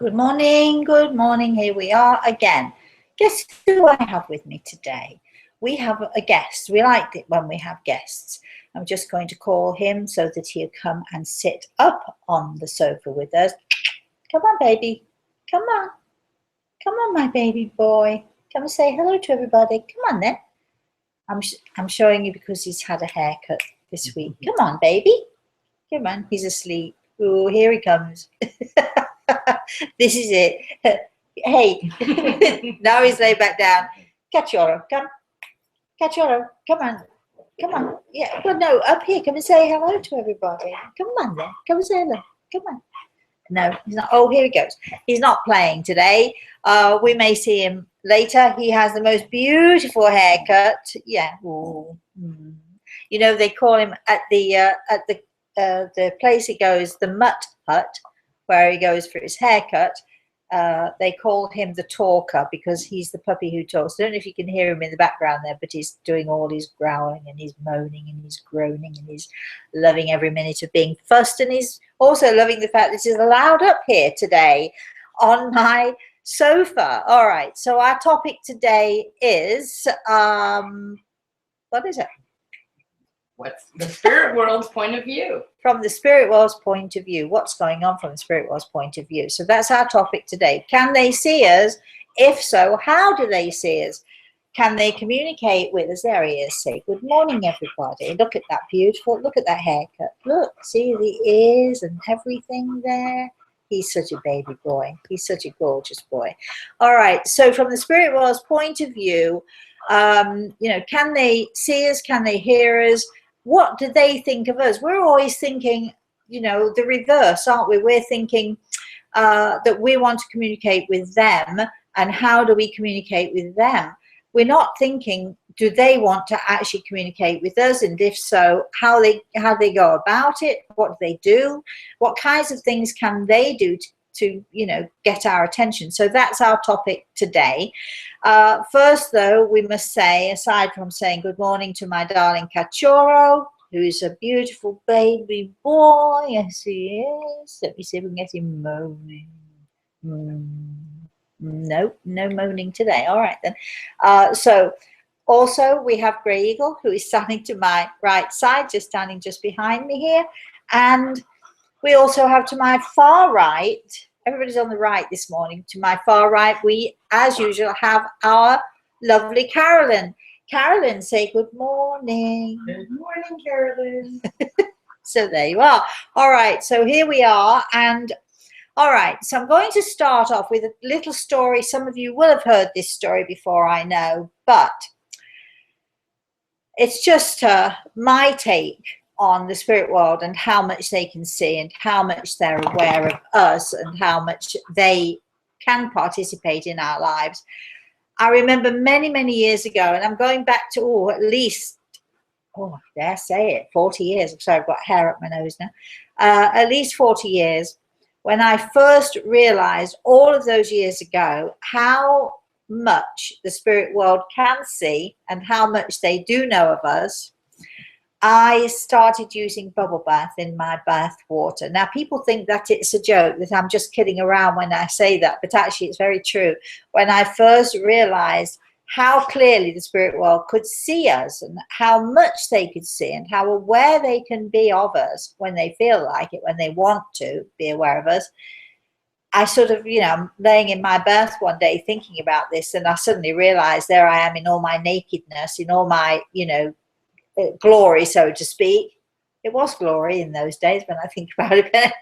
Good morning, here we are again. Guess who I have with me today? We have a guest. We like it when we have guests. I'm just going to call him so that he'll come and sit up on the sofa with us. Come on, baby. Come on. Come on, my baby boy. Come and say hello to everybody. Come on then. I'm showing you because he's had a haircut this week. Come on, baby. Come on. He's asleep. Oh, here he comes. This is it. Hey, now he's laid back down. Cachorro, come. Cachorro, come on. Come on. Yeah, well, no, up here. Come and say hello to everybody. Come on then. Come and say hello. Come on. No, he's not. Oh, here he goes. He's not playing today. We may see him later. He has the most beautiful haircut. Yeah. Ooh. You know, they call him at the place he goes, the Mutt Hut, where he goes for his haircut. They call him the talker because he's the puppy who talks. I don't know if you can hear him in the background there, but he's doing all his growling and he's moaning and he's groaning and he's loving every minute of being fussed, and he's also loving the fact that he's allowed up here today on my sofa. All right, so our topic today is, what is it? What's the spirit world's point of view? From the spirit world's point of view. What's going on from the spirit world's point of view? So that's our topic today. Can they see us? If so, how do they see us? Can they communicate with us? There he is. Say good morning, everybody. Look at that beautiful, look at that haircut. Look, see the ears and everything there. He's such a baby boy. He's such a gorgeous boy. All right, so from the spirit world's point of view, you know, can they see us? Can they hear us? What do they think of us? We're always thinking, you know, the reverse, aren't we? We're thinking that we want to communicate with them, and how do we communicate with them? We're not thinking, do they want to actually communicate with us? And if so, how they go about it? What do they do? What kinds of things can they do to you know, get our attention? So that's our topic today. First, though, we must say, aside from saying good morning to my darling Cachorro, who's a beautiful baby boy, yes he is. Let me see if we can get him moaning. No moaning today. All right then. So also we have Grey Eagle, who is standing to my right side, standing just behind me here, and we also have to my far right, everybody's on the right this morning, to my far right, we, as usual, have our lovely Carolyn. Carolyn, say good morning. Good morning, Carolyn. So there you are. All right, so here we are. And all right, so I'm going to start off with a little story. Some of you will have heard this story before, I know, but it's just my take on the spirit world and how much they can see and how much they're aware of us and how much they can participate in our lives. I remember many years ago, and I'm going back to at least, I dare say it, 40 years. So I've got hair up my nose now. At least 40 years, when I first realized all of those years ago how much the spirit world can see and how much they do know of us. I started using bubble bath in my bath water. Now, people think that it's a joke, that I'm just kidding around when I say that, but actually it's very true. When I first realized how clearly the spirit world could see us and how much they could see and how aware they can be of us when they feel like it, when they want to be aware of us, I sort of, you know, I'm laying in my bath one day thinking about this, and I suddenly realized there I am in all my nakedness, in all my, you know, glory, so to speak. It was glory in those days when I think about it. But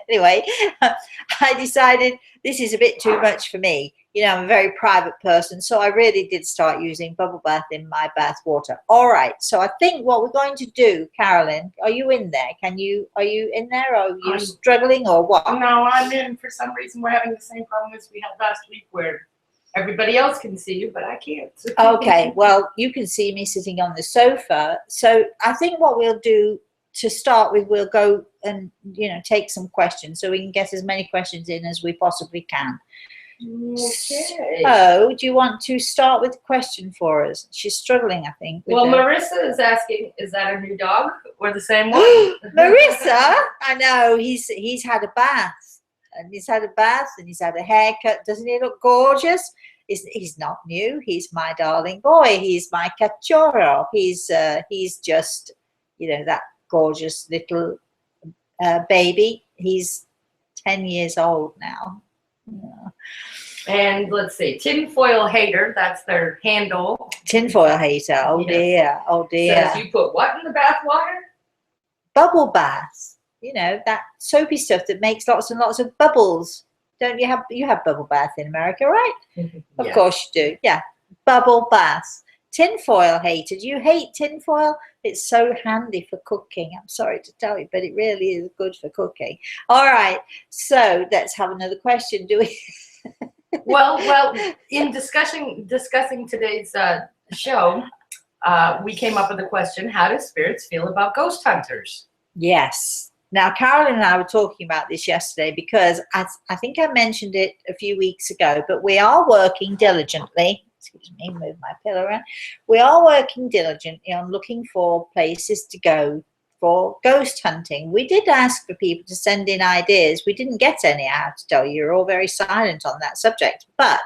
anyway, I decided this is a bit too much for me. You know, I'm a very private person, so I really did start using bubble bath in my bath water. All right, so I think what we're going to do, Carolyn, are you in there? Are you in there, or are you struggling, or what? No, I'm in. For some reason, we're having the same problem as we had last week, where everybody else can see you, but I can't. Okay, well, you can see me sitting on the sofa. So I think what we'll do to start with, we'll go and, you know, take some questions so we can get as many questions in as we possibly can. Okay. So, do you want to start with a question for us? She's struggling, I think. Well, Marissa is asking, is that a new dog or the same one? Marissa? I know, he's had a bath. and he's had a bath and he's had a haircut. Doesn't he look gorgeous? He's not new. He's my darling boy. He's my cachorro. He's just, that gorgeous little baby. He's 10 years old now. Yeah. And let's see, tinfoil hater, that's their handle. Tinfoil hater. Oh dear. Oh dear. Says you put what in the bath water? Bubble baths. That soapy stuff that makes lots and lots of bubbles. Don't you have bubble bath in America, right? Of course you do. Yeah. Bubble baths. Tinfoil hater. Do you hate tinfoil? It's so handy for cooking. I'm sorry to tell you, but it really is good for cooking. All right. So let's have another question. Do we? Well, in discussing today's show, we came up with a question: how do spirits feel about ghost hunters? Yes. Now, Carolyn and I were talking about this yesterday because I think I mentioned it a few weeks ago, but we are working diligently. Excuse me, move my pillow around. We are working diligently on looking for places to go for ghost hunting. We did ask for people to send in ideas. We didn't get any, I have to tell you. You're all very silent on that subject. But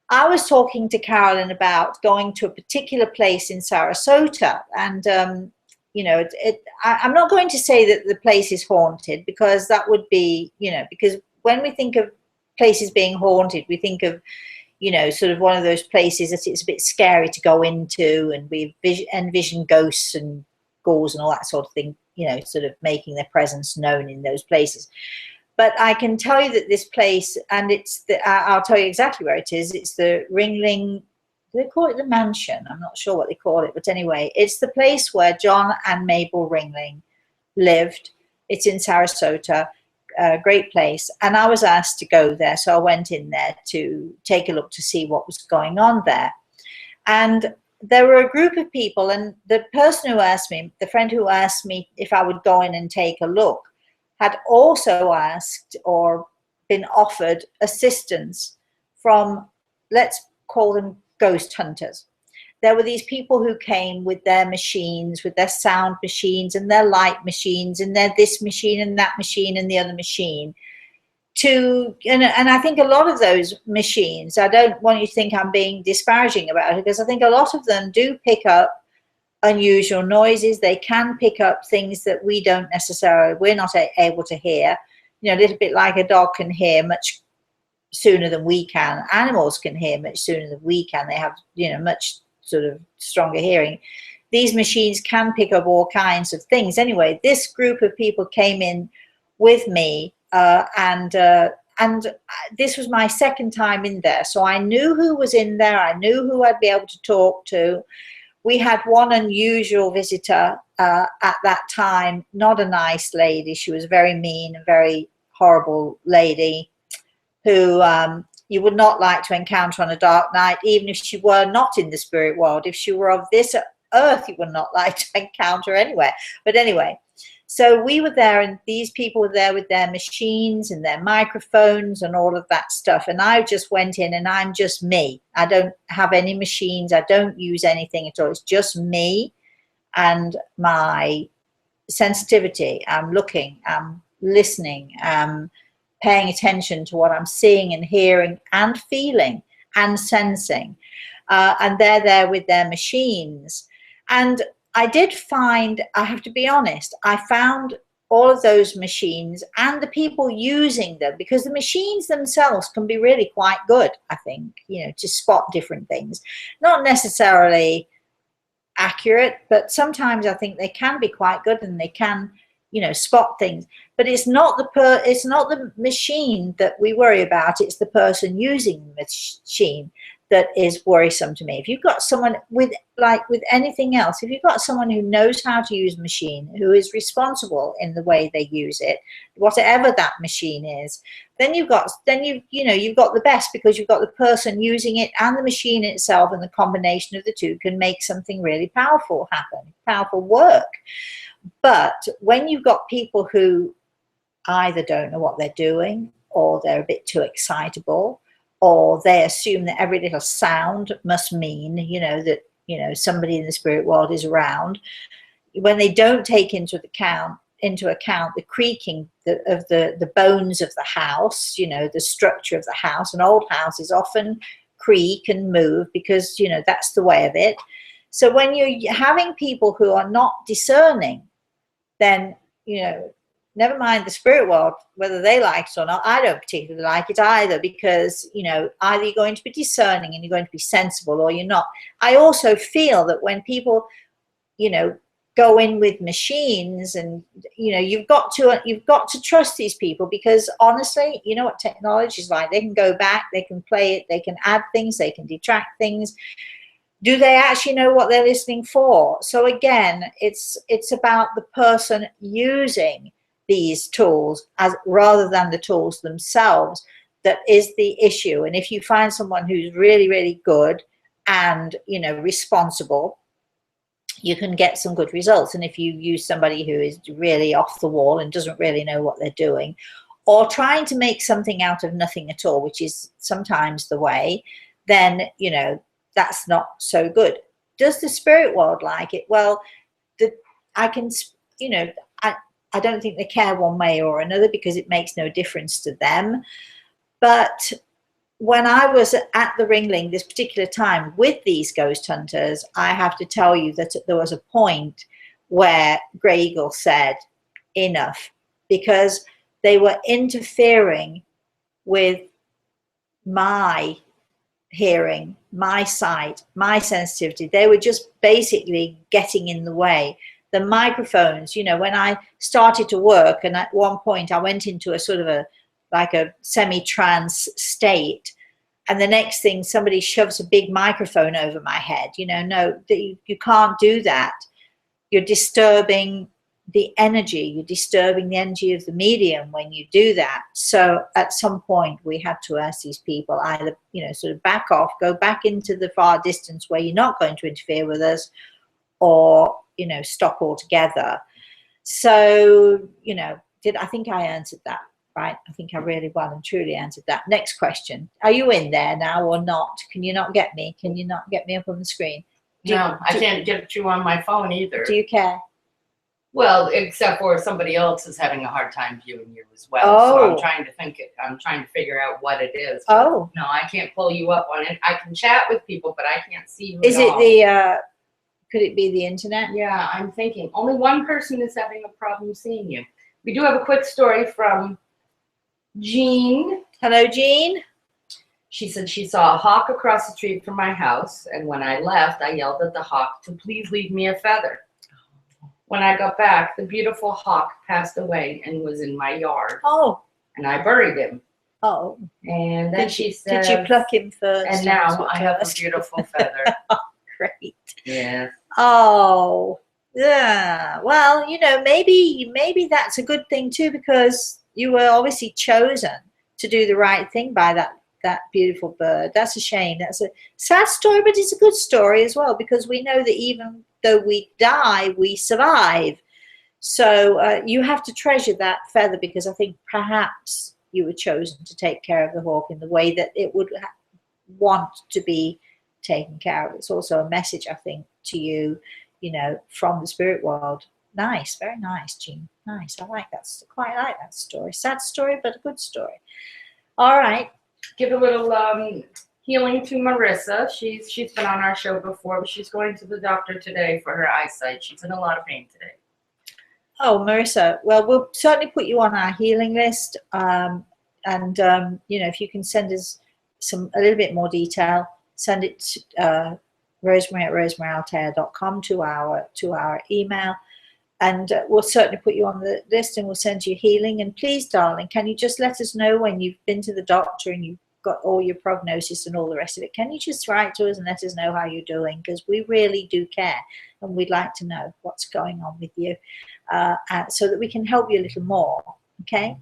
I was talking to Carolyn about going to a particular place in Sarasota. And, I'm not going to say that the place is haunted, because that would be, because when we think of places being haunted, we think of, sort of one of those places that it's a bit scary to go into, and we envision ghosts and ghouls and all that sort of thing, sort of making their presence known in those places. But I can tell you that this place, and I'll tell you exactly where it is. It's the Ringling, do they call it the mansion? I'm not sure what they call it, but anyway, it's the place where John and Mabel Ringling lived. It's in Sarasota. A great place, and I was asked to go there, so I went in there to take a look to see what was going on there. And there were a group of people, and the person who asked me, the friend who asked me if I would go in and take a look, had also asked or been offered assistance from, let's call them ghost hunters. There were these people who came with their machines, with their sound machines and their light machines and their this machine and that machine and the other machine. And I think a lot of those machines, I don't want you to think I'm being disparaging about it, because I think a lot of them do pick up unusual noises. They can pick up things that we're not able to hear. A little bit like a dog can hear much sooner than we can. Animals can hear much sooner than we can. They have, much sort of stronger hearing. These machines can pick up all kinds of things. Anyway, this group of people came in with me, and this was my second time in there, so I knew who was in there. I knew who I'd be able to talk to. We had one unusual visitor at that time, not a nice lady. She was very mean, a very horrible lady who you would not like to encounter on a dark night, even if she were not in the spirit world. If she were of this earth, you would not like to encounter anywhere. But anyway, so we were there, and these people were there with their machines and their microphones and all of that stuff. And I just went in, and I'm just me. I don't have any machines. I don't use anything at all. It's just me and my sensitivity. I'm looking, I'm listening, paying attention to what I'm seeing and hearing and feeling and sensing. And they're there with their machines. And I did find, I have to be honest, I found all of those machines and the people using them, because the machines themselves can be really quite good, I think, to spot different things. Not necessarily accurate, but sometimes I think they can be quite good, and they can, spot things. But it's not the machine that we worry about. It's the person using the machine that is worrisome to me. If you've got someone with anything else, if you've got someone who knows how to use a machine, who is responsible in the way they use it, whatever that machine is, then you've got the best, because you've got the person using it and the machine itself, and the combination of the two can make something really powerful happen, powerful work. But when you've got people who either don't know what they're doing, or they're a bit too excitable, or they assume that every little sound must mean, that somebody in the spirit world is around, when they don't take into into account the creaking of the bones of the house, you know, the structure of the house. An old houses often creak and move because, you know, that's the way of it. So when you're having people who are not discerning, then, you know, never mind the spirit world, whether they like it or not. I don't particularly like it either, because, you know, either you're going to be discerning and you're going to be sensible, or you're not. I also feel that when people, you know, go in with machines, and, you know, you've got to trust these people, because honestly, you know what technology is like. They can go back, they can play it, they can add things, they can detract things. Do they actually know what they're listening for? So again, it's about the person using these tools as rather than the tools themselves that is the issue. And if you find someone who's really, really good and, you know, responsible, you can get some good results. And if you use somebody who is really off the wall and doesn't really know what they're doing, or trying to make something out of nothing at all, which is sometimes the way, then, you know, that's not so good. Does the spirit world like it? Well, I can, you know, I don't think they care one way or another, because it makes no difference to them. But when I was at the Ringling this particular time with these ghost hunters, I have to tell you that there was a point where Grey Eagle said, enough, because they were interfering with my hearing, my sight, my sensitivity. They were just basically getting in the way. The microphones, you know, when I started to work, and at one point I went into a sort of a semi-trance state, and the next thing somebody shoves a big microphone over my head. You know, no, you can't do that. You're disturbing the energy. You're disturbing the energy of the medium when you do that. So at some point we had to ask these people either, you know, sort of back off, go back into the far distance where you're not going to interfere with us, or, you know, stop altogether. So, you know, I think I answered that, right? I think I really well and truly answered that. Next question. Are you in there now or not? Can you not get me? Can you not get me up on the screen? No, I can't get you on my phone either. Do you care? Well, except for somebody else is having a hard time viewing you as well. Oh. So I'm trying to figure out what it is. Oh. No, I can't pull you up on it. I can chat with people, but I can't see you Is at it all. the, could it be the internet? Yeah, I'm thinking. Only one person is having a problem seeing you. We do have a quick story from Jean. Hello, Jean. She said she saw a hawk across the street from my house, and when I left, I yelled at the hawk to please leave me a feather. When I got back, the beautiful hawk passed away and was in my yard. Oh. And I buried him. Oh. And then she said, did you pluck him first? And now I have a beautiful feather. Oh, great. Yeah. Oh, yeah. Well, you know, maybe that's a good thing too, because you were obviously chosen to do the right thing by that beautiful bird. That's a shame. That's a sad story, but it's a good story as well, because we know that even though we die, we survive. So you have to treasure that feather, because I think perhaps you were chosen to take care of the hawk in the way that it would want to be taken care of. It's also a message, I think, to you, you know, from the spirit world. Nice, very nice, Jean. Nice. I like that. Quite like that story. Sad story, but a good story. All right. Give a little healing to Marissa. She's been on our show before, but she's going to the doctor today for her eyesight. She's in a lot of pain today. Oh, Marissa. Well, we'll certainly put you on our healing list. And you know, if you can send us a little bit more detail, send it to rosemary@rosemaryaltea.com to our email, and we'll certainly put you on the list, and we'll send you healing. And please, darling, can you just let us know when you've been to the doctor and you've got all your prognosis and all the rest of it? Can you just write to us and let us know how you're doing, because we really do care, and we'd like to know what's going on with you, so that we can help you a little more. Okay.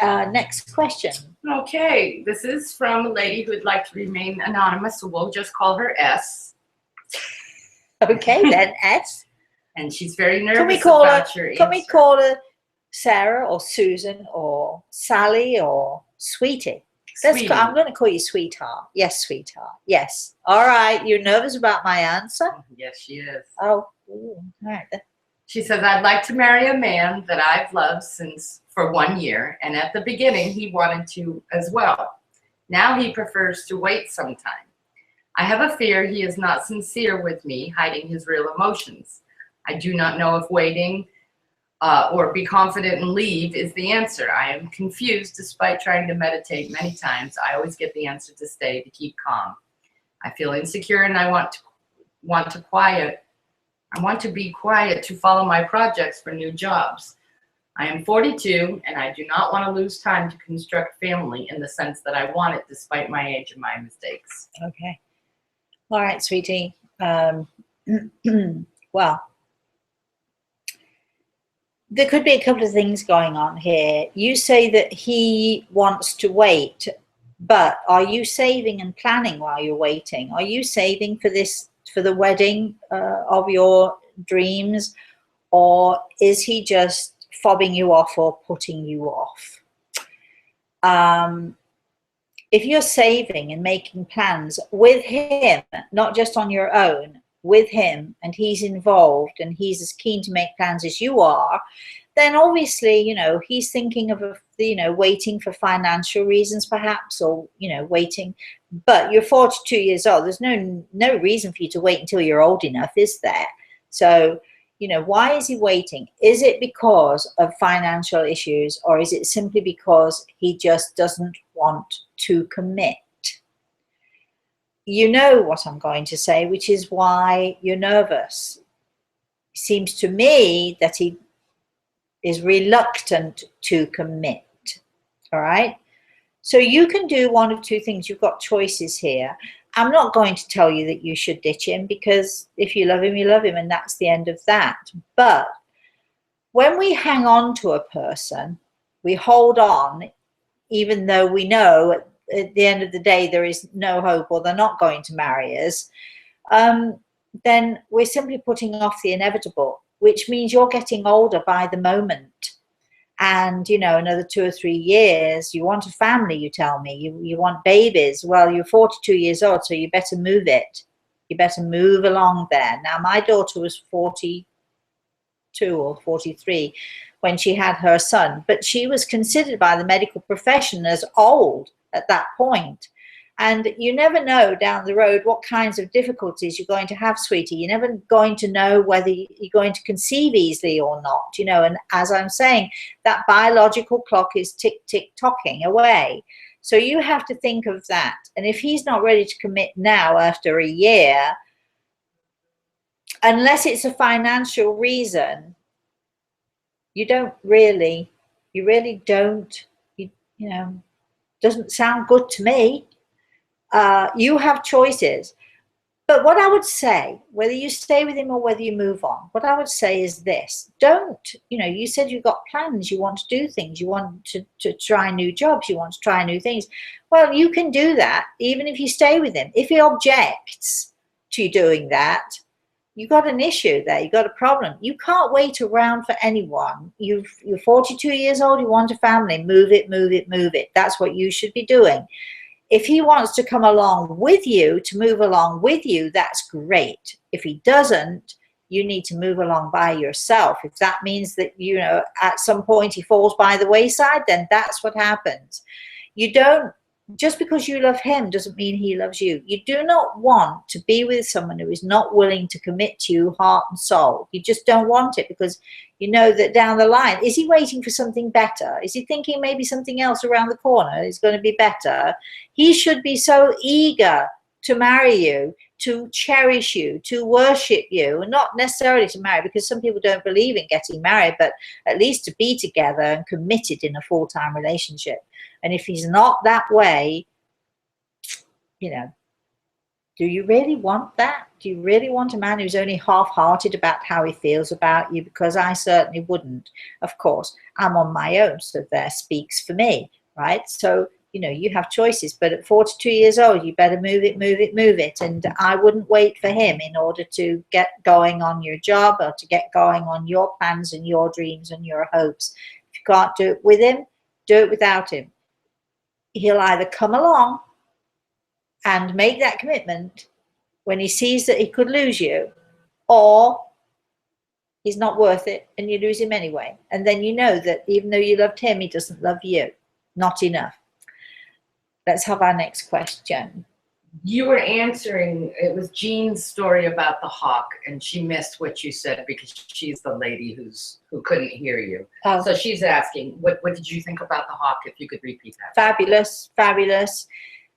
Next question. Okay, this is from a lady who would like to remain anonymous, so we'll just call her S. Okay, then S. And she's very nervous Can we call her Sarah or Susan or Sally or Sweetie? I'm going to call you Sweetheart. Yes, Sweetheart. Yes. All right. You're nervous about my answer? Yes, she is. Oh, ooh. All right then. She says, I'd like to marry a man that I've loved for 1 year, and at the beginning he wanted to as well. Now he prefers to wait some time. I have a fear he is not sincere with me, hiding his real emotions. I do not know if waiting or be confident and leave is the answer. I am confused despite trying to meditate many times. I always get the answer to stay, to keep calm. I feel insecure and I want to be quiet to follow my projects for new jobs. I am 42 and I do not want to lose time to construct family in the sense that I want it despite my age and my mistakes. Okay. All right, sweetie. Well, there could be a couple of things going on here. You say that he wants to wait, but are you saving and planning while you're waiting? Are you saving for the wedding of your dreams, or is he just fobbing you off or putting you off? If you're saving and making plans with him, not just on your own, with him, and he's involved and he's as keen to make plans as you are, then obviously, he's thinking of, waiting for financial reasons perhaps, or, waiting. But you're 42 years old. There's no reason for you to wait until you're old enough, is there? So, why is he waiting? Is it because of financial issues, or is it simply because he just doesn't want to commit? You know what I'm going to say, which is why you're nervous. It seems to me that he is reluctant to commit. All right? So you can do one of two things. You've got choices here. I'm not going to tell you that you should ditch him, because if you love him, you love him, and that's the end of that. But when we hang on to a person, we hold on, even though we know at the end of the day there is no hope, or they're not going to marry us, then we're simply putting off the inevitable, which means you're getting older by the moment. And, another 2 or 3 years, you want a family, you tell me, you want babies. Well, you're 42 years old, so you better move it. You better move along there. Now, my daughter was 42 or 43 when she had her son, but she was considered by the medical profession as old at that point. And you never know down the road what kinds of difficulties you're going to have, sweetie. You're never going to know whether you're going to conceive easily or not, and as I'm saying, that biological clock is tick, tick, tocking away. So you have to think of that. And if he's not ready to commit now after a year, unless it's a financial reason, you really don't, doesn't sound good to me. You have choices. But what I would say, whether you stay with him or whether you move on, what I would say is this. You said you've got plans, you want to do things, you want to try new jobs, you want to try new things. Well, you can do that even if you stay with him. If he objects to doing that, you've got an issue there, you've got a problem. You can't wait around for anyone. You're 42 years old, you want a family, move it, move it, move it. That's what you should be doing. If he wants to come along with you, to move along with you, that's great. If he doesn't, you need to move along by yourself. If that means that, at some point he falls by the wayside, then that's what happens. Just because you love him doesn't mean he loves you. You do not want to be with someone who is not willing to commit to you heart and soul. You just don't want it, because you know that down the line, is he waiting for something better? Is he thinking maybe something else around the corner is going to be better? He should be so eager to marry you, to cherish you, to worship you, and not necessarily to marry, because some people don't believe in getting married, but at least to be together and committed in a full-time relationship. And if he's not that way, do you really want that? Do you really want a man who's only half-hearted about how he feels about you? Because I certainly wouldn't. Of course, I'm on my own, so there speaks for me, right? So, you have choices, but at 42 years old, you better move it, move it, move it. And I wouldn't wait for him in order to get going on your job, or to get going on your plans and your dreams and your hopes. If you can't do it with him, do it without him. He'll either come along and make that commitment when he sees that he could lose you, or He's not worth it, and you lose him anyway. And then you know that even though you loved him, he doesn't love you. Not enough. Let's have our next question. You were answering, it was Jean's story about the hawk, and she missed what you said because she's the lady who couldn't hear you. Oh. So she's asking, what did you think about the hawk, if you could repeat that? Fabulous, fabulous.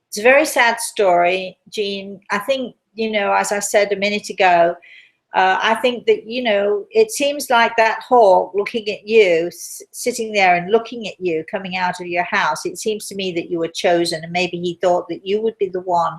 It's a very sad story, Jean. I think, you know, as I said a minute ago, I think that, you know, it seems like that hawk looking at you, sitting there and looking at you coming out of your house. It seems to me that you were chosen, and maybe he thought that you would be the one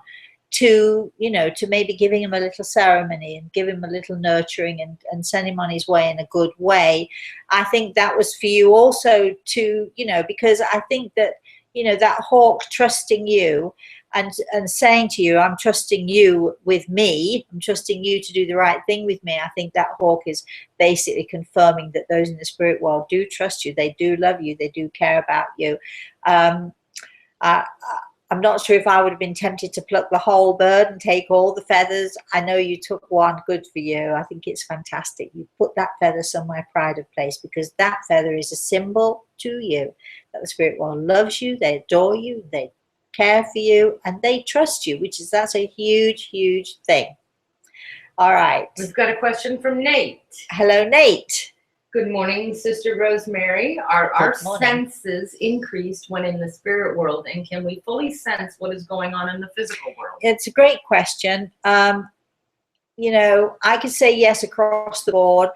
to, you know, to maybe giving him a little ceremony and give him a little nurturing and send him on his way in a good way. I think that was for you also to, you know, because I think that, you know, that hawk trusting you and saying to you, I'm trusting you with me, I'm trusting you to do the right thing with me. I think that hawk is basically confirming that those in the spirit world do trust you, they do love you, they do care about you. I'm not sure if I would have been tempted to pluck the whole bird and take all the feathers. I know you took one, good for you. I think it's fantastic. You put that feather somewhere pride of place, because that feather is a symbol to you that the spirit world loves you, they adore you, they care for you, and they trust you, that's a huge thing. All right. We've got a question from Nate. Hello, Nate. Good morning, Sister Rosemary. Are our senses increased when in the spirit world, and can we fully sense what is going on in the physical world? It's a great question. You know, I could say yes across the board.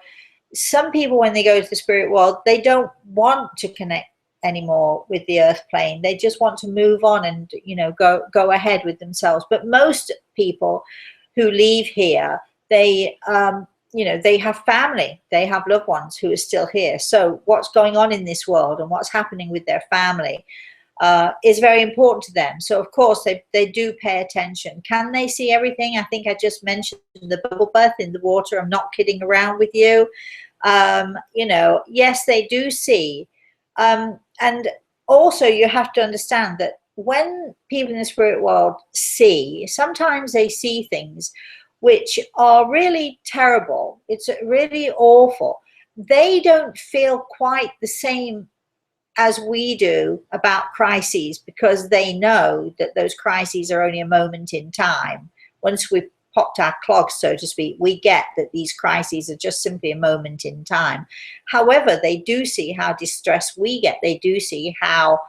Some people, when they go to the spirit world, they don't want to connect anymore with the earth plane. They just want to move on and, you know, go ahead with themselves. But most people who leave here, they you know, they have family, they have loved ones who are still here. So what's going on in this world and what's happening with their family is very important to them. So of course they do pay attention. Can they see everything? I think I just mentioned the bubble bath in the water. I'm not kidding around with you. You know, yes, they do see. And also you have to understand that when people in the spirit world see, sometimes they see things which are really terrible. It's really awful. They don't feel quite the same as we do about crises, because they know that those crises are only a moment in time. Once we've popped our clogs, so to speak, we get that these crises are just simply a moment in time. However, they do see how distressed we get. They do see how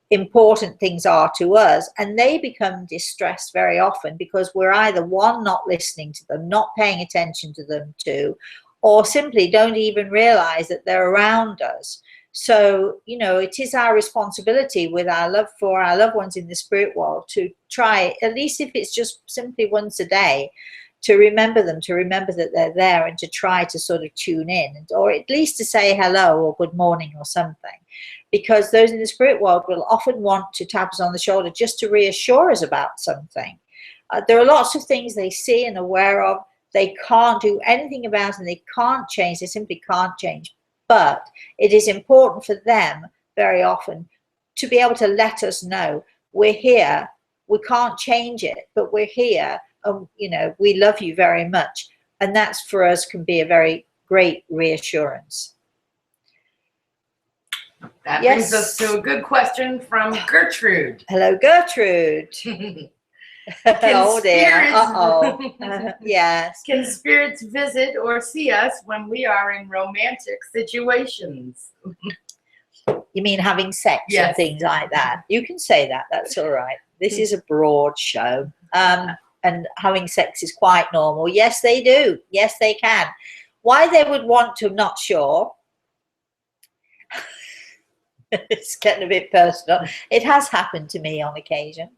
important things are to us, and they become distressed very often because we're either, one, not listening to them, not paying attention to them, two, or simply don't even realize that they're around us. So, you know, it is our responsibility with our love for our loved ones in the spirit world to try, at least if it's just simply once a day, to remember them, to remember that they're there, and to try to sort of tune in, or at least to say hello or good morning or something. Because those in the spirit world will often want to tap us on the shoulder just to reassure us about something. There are lots of things they see and aware of. They can't do anything about, and they can't change. They simply can't change. But it is important for them very often to be able to let us know we're here. We can't change it, but we're here. You know, we love you very much. And that's for us can be a very great reassurance. That brings us to a good question from Gertrude. Hello, Gertrude. Oh dear. Yes. Can spirits visit or see us when we are in romantic situations? You mean having sex? Yes. And things like that? You can say that. That's all right. This is a broad show. And having sex is quite normal. Yes, they do. Yes, they can. Why they would want to, I'm not sure. It's getting a bit personal. It has happened to me on occasion.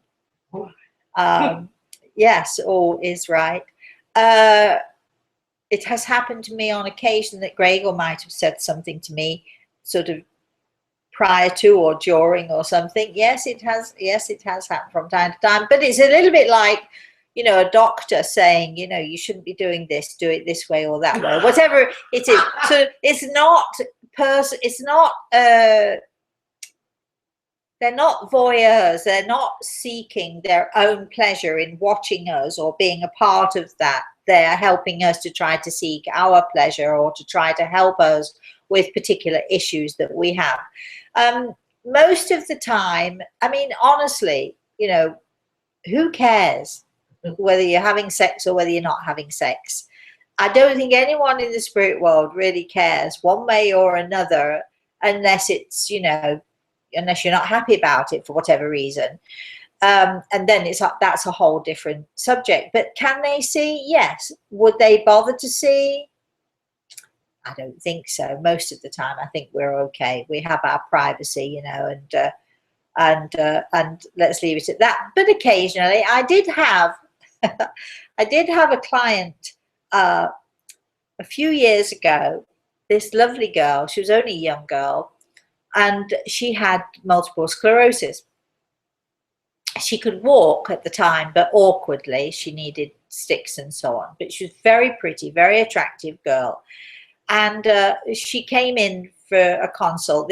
Yes, all is right. It has happened to me on occasion that Gregor might have said something to me sort of prior to or during or something. Yes, it has. Yes, it has happened from time to time. But it's a little bit like, you know, a doctor saying, you know, you shouldn't be doing this, do it this way or that way, whatever it is. So it's not they're not voyeurs. They're not seeking their own pleasure in watching us or being a part of that they're helping us to try to seek our pleasure or to try to help us with particular issues that we have. Most of the time, I mean, honestly, you know, who cares whether you're having sex or whether you're not having sex? I don't think anyone in the spirit world really cares one way or another, unless it's, you know, unless you're not happy about it for whatever reason. And then that's a whole different subject. But can they see? Yes. Would they bother to see? I don't think so. Most of the time, I think we're okay. We have our privacy, you know, and let's leave it at that. But occasionally, I did have a client a few years ago. This lovely girl. She was only a young girl, and she had multiple sclerosis. She could walk at the time, but awkwardly. She needed sticks and so on. But she was very pretty, very attractive girl. And she came in for a consult.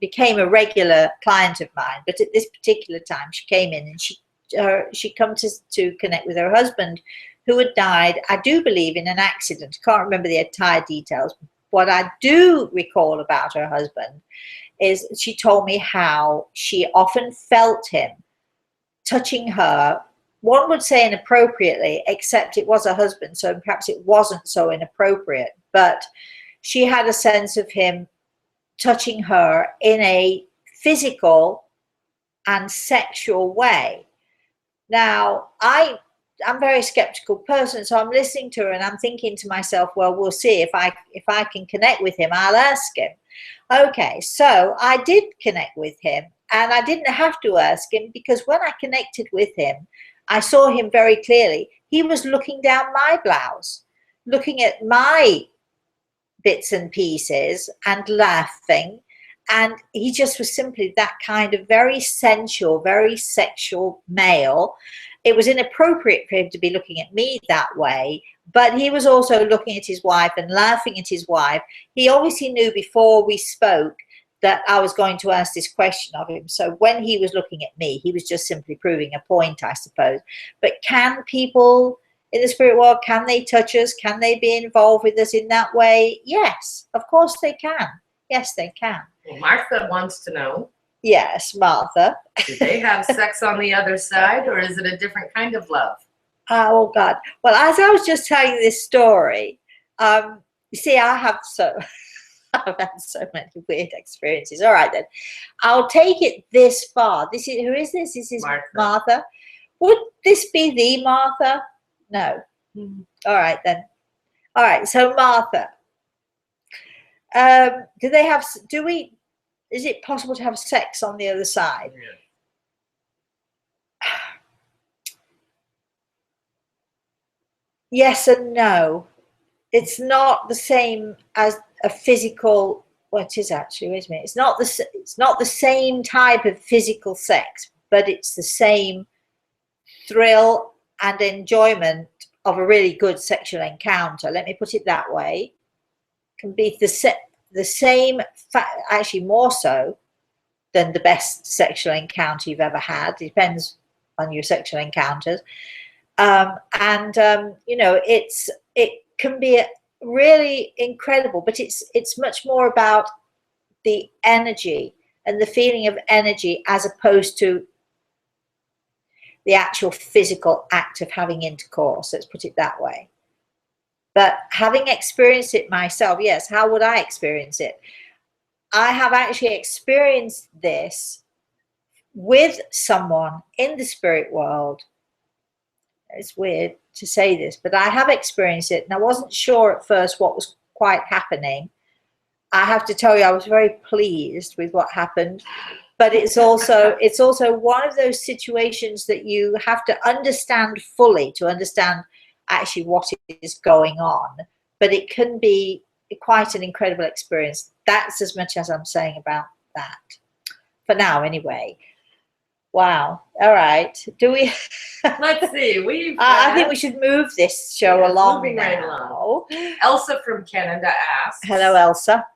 Became a regular client of mine. But at this particular time, she came in and she come to connect with her husband, who had died, I do believe, in an accident. I can't remember the entire details. What I do recall about her husband is she told me how she often felt him touching her. One would say inappropriately, except it was her husband, so perhaps it wasn't so inappropriate. But she had a sense of him touching her in a physical and sexual way. Now, I'm a very skeptical person, so I'm listening to her and I'm thinking to myself, well, we'll see if I can connect with him. I'll ask him. Okay, so I did connect with him, and I didn't have to ask him, because when I connected with him, I saw him very clearly. He was looking down my blouse, looking at my bits and pieces and laughing. And he just was simply that kind of very sensual, very sexual male. It was inappropriate for him to be looking at me that way, but he was also looking at his wife and laughing at his wife. He obviously knew before we spoke that I was going to ask this question of him. So when he was looking at me, he was just simply proving a point, I suppose. But can people in the spirit world, can they touch us? Can they be involved with us in that way? Yes, of course they can. Yes, they can. Well, Martha wants to know. Yes, Martha. Do they have sex on the other side, or is it a different kind of love? Oh, God. Well, as I was just telling you this story, you see, I've had so many weird experiences. All right, then. I'll take it this far. Who is this? This is Martha. Would this be the Martha? No. All right, then. All right, so Martha. Is it possible to have sex on the other side? Yeah. Yes and no. It's not the same as a physical. Well, it is actually. Wait a minute. It's not the same type of physical sex, but it's the same thrill and enjoyment of a really good sexual encounter. Let me put it that way. Can be the same, actually more so than the best sexual encounter you've ever had. It depends on your sexual encounters. You know, it can be really incredible, but it's much more about the energy and the feeling of energy as opposed to the actual physical act of having intercourse. Let's put it that way. But having experienced it myself, yes, how would I experience it? I have actually experienced this with someone in the spirit world. It's weird to say this, but I have experienced it, and I wasn't sure at first what was quite happening. I have to tell you, I was very pleased with what happened, but it's also one of those situations that you have to understand fully to understand actually what is going on. But it can be quite an incredible experience. That's as much as I'm saying about that for now, anyway. Wow. All right. Do we? Let's see. I think we should move this show along. Moving now. right along. Elsa from Canada asks. Hello, Elsa.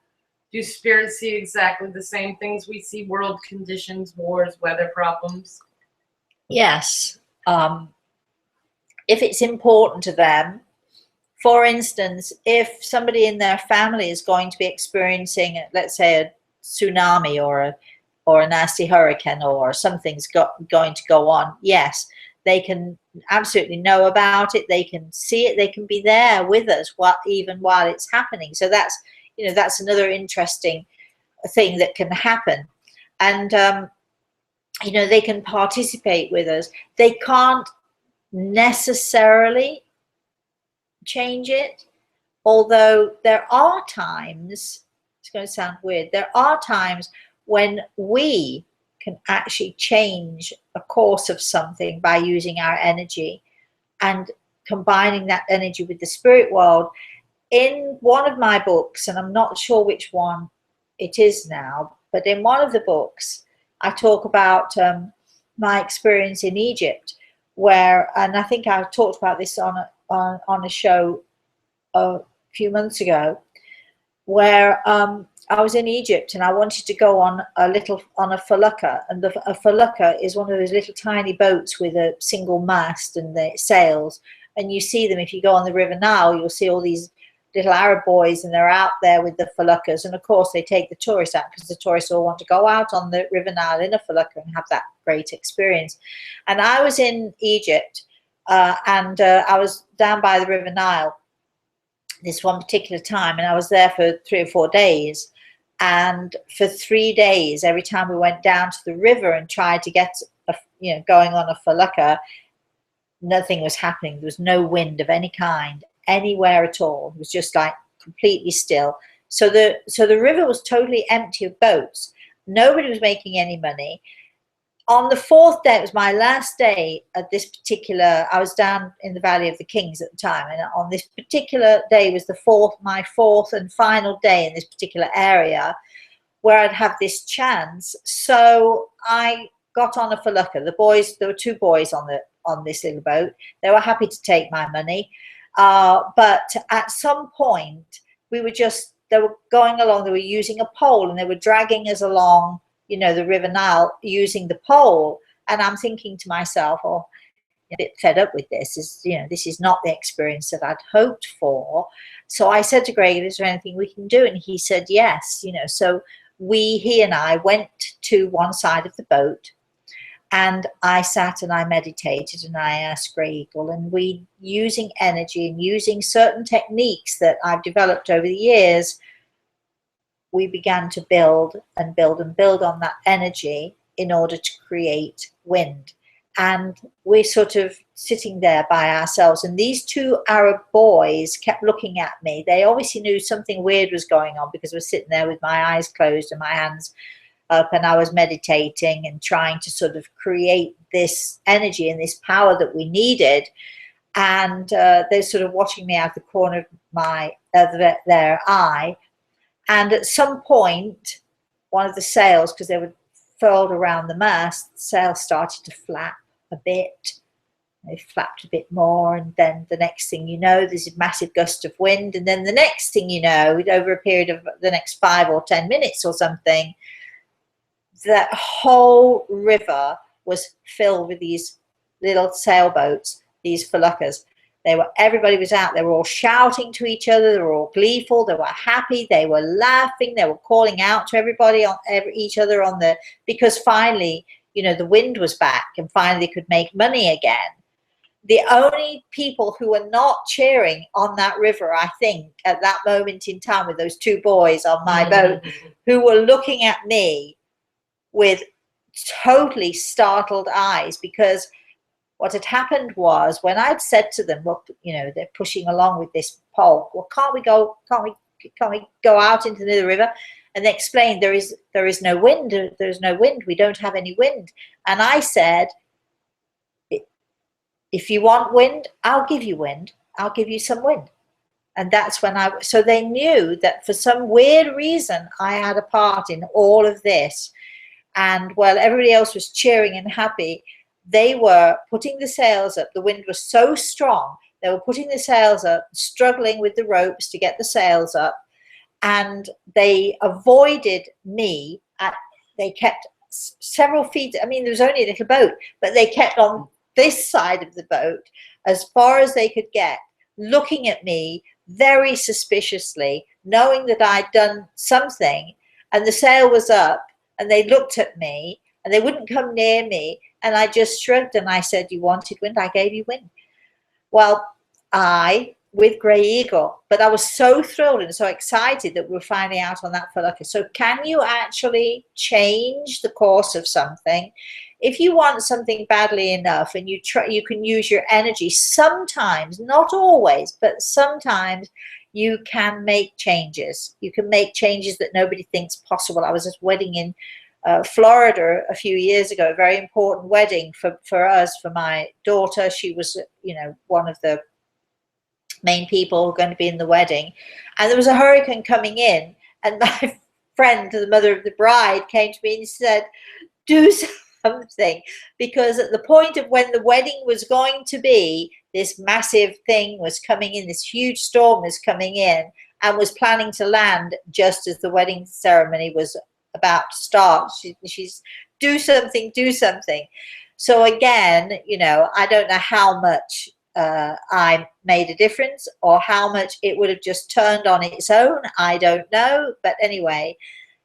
Do spirits see exactly the same things we see? World conditions, wars, weather problems. Yes. if it's important to them. For instance, if somebody in their family is going to be experiencing, let's say, a tsunami or a nasty hurricane or something's going to go on, yes, they can absolutely know about it. They can see it. They can be there with us even while it's happening. So that's, you know, that's another interesting thing that can happen. And, you know, they can participate with us. They can't necessarily change it, although there are times, it's going to sound weird, there are times when we can actually change a course of something by using our energy and combining that energy with the spirit world. In one of my books, and I'm not sure which one it is now, but in one of the books I talk about my experience in Egypt, where, and I think I talked about this on a show a few months ago, where I was in Egypt and I wanted to go on a felucca, and a felucca is one of those little tiny boats with a single mast and the sails, and you see them if you go on the River Nile. You'll see all these little Arab boys, and they're out there with the feluccas, and of course they take the tourists out because the tourists all want to go out on the River Nile in a felucca and have that great experience. And I was in Egypt, and I was down by the River Nile this one particular time, and I was there for 3 or 4 days. And for 3 days, every time we went down to the river and tried to get going on a felucca, nothing was happening. There was no wind of any kind anywhere at all. It was just like completely still. So the river was totally empty of boats. Nobody was making any money. On the 4th day, it was my last day at this particular, I was down in the Valley of the Kings at the time, and on this particular day was my fourth and final day in this particular area where I'd have this chance. So I got on a felucca. The boys, there were 2 boys on this little boat. They were happy to take my money. But at some point, they were going along, they were using a pole, and they were dragging us along, the River Nile using the pole. And I'm thinking to myself, oh, a bit fed up with this. This is not the experience that I'd hoped for. So I said to Greg, is there anything we can do? And he said, yes. So he and I went to one side of the boat, and I sat and I meditated, and I asked Greg, and we, using energy and using certain techniques that I've developed over the years, we began to build and build and build on that energy in order to create wind. And we're sort of sitting there by ourselves, and these 2 Arab boys kept looking at me. They obviously knew something weird was going on, because I was sitting there with my eyes closed and my hands up, and I was meditating and trying to sort of create this energy and this power that we needed. And they're sort of watching me out the corner of their eye. And at some point, one of the sails, because they were furled around the mast, the sails started to flap a bit. They flapped a bit more, and then the next thing you know, there's a massive gust of wind, and then the next thing you know, over a period of the next 5 or 10 minutes or something, that whole river was filled with these little sailboats, these feluccas. Everybody was out. They were all shouting to each other. They were all gleeful. They were happy. They were laughing. They were calling out to everybody each other because finally, the wind was back, and finally they could make money again. The only people who were not cheering on that river, I think, at that moment in time, with those 2 boys on my boat, who were looking at me with totally startled eyes, because what had happened was, when I'd said to them, well, they're pushing along with this pole. Well, can't we go out into the river? And they explained, there is no wind. There's no wind. We don't have any wind. And I said, if you want wind, I'll give you wind. I'll give you some wind. And that's when so they knew that for some weird reason, I had a part in all of this. And while everybody else was cheering and happy, they were putting the sails up. The wind was so strong. They were putting the sails up, struggling with the ropes to get the sails up. And they avoided me. They kept several feet. I mean, there was only a little boat, but they kept on this side of the boat as far as they could get, looking at me very suspiciously, knowing that I'd done something, and the sail was up, and they looked at me and they wouldn't come near me, and I just shrugged and I said, you wanted wind, I gave you wind. Well, with Grey Eagle, but I was so thrilled and so excited that we were finally out on that felucca. So can you actually change the course of something? If you want something badly enough and you can use your energy, sometimes, not always, but sometimes you can make changes. You can make changes that nobody thinks possible. I was at a wedding in Florida a few years ago, a very important wedding for us, for my daughter. She was, one of the main people going to be in the wedding, and there was a hurricane coming in, and my friend, the mother of the bride, came to me and said, do something, because at the point of when the wedding was going to be, this massive thing was coming in, this huge storm was coming in and was planning to land just as the wedding ceremony was about to start. She's do something. So again, I don't know how much I made a difference or how much it would have just turned on its own. I don't know. But anyway,